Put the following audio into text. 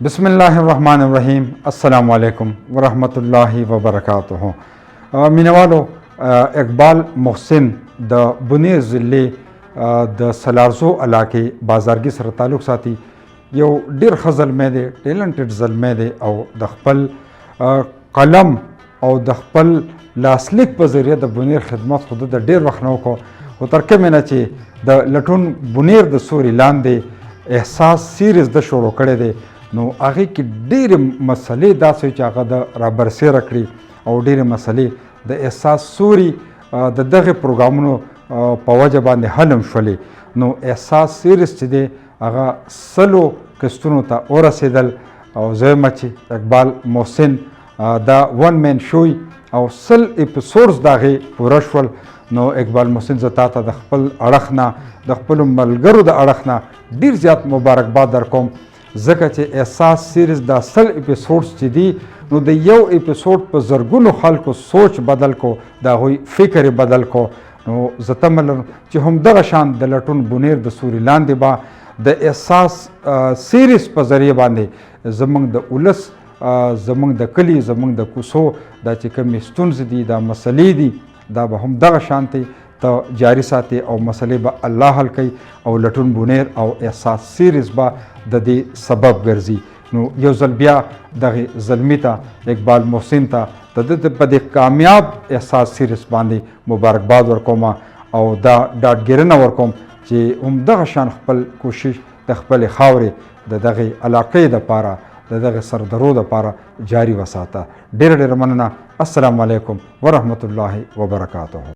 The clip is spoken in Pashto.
بسم الله الرحمن الرحیم. السلام علیکم ورحمۃ اللہ وبرکاتہ. مینوالو، اقبال محسن د بنیر ضلع د سلارزو علاقې بازارګي سره تعلق ساتي. یو ډیر ښه زلمی دی، ټیلنټډ زلمی دی او د خپل قلم او د خپل لاسلیک په ذریعه د بنیر خدمت خو د ډیر وخت نه وکړو، خو تر کومې نه چې د لټون بنیر د سوري لاندې احساس سیریز د شروع کړی دی، نو هغې کې ډېرې مسلې داسې چې هغه د رابرسېره کړي او ډېرې مسلې د احساس سوري د دغې پروګرامونو په وجه باندې حل هم شولې. نو احساس سیریز چې دی هغه 100 قسطونو ته ورسېدل او زه یم چې اقبال محسن دا ون مین شوی او 100 اپیسوډز د هغې پوره شول. نو اقبال محسن زه تا ته د خپل اړخ نه د خپلو ملګرو د اړخ نه ډېر زیات مبارکباد در کوم، ځکه چې احساس سیریز دا 100 اپیسوډز چې دي نو د یو اپیسوډ په زرګونو خلکو سوچ بدل کو، د هغوی فکر بدل کو. نو زه تمه لرم چې همدغه شان د لټون بنیر د سوري لاندې به د احساس سیریز په ذریعه باندې زموږ د ولس، زموږ د کلي، زموږ د کوڅو دا چې کومې ستونزې دي، دا مسلې دي، دا به همدغه شانتې ته جاري ساتي او مسلې به الله حل کوي او لټون بنیر او احساس سیریز به د دې سبب ګرځي. نو یو ځل بیا دغې زلمي ته اقبال محسن ته د ده په دې کامیاب احساس سیریز باندې مبارکباد ورکوم او دا ډاډګیرنه ورکوم چې همدغه شان خپل کوشش د خپلې خاورې د دغې علاقې دپاره، د دغې سردرو دپاره جاري وساته. ډېره ډېره مننه. السلام علیکم ورحمت الله وبرکاتہ.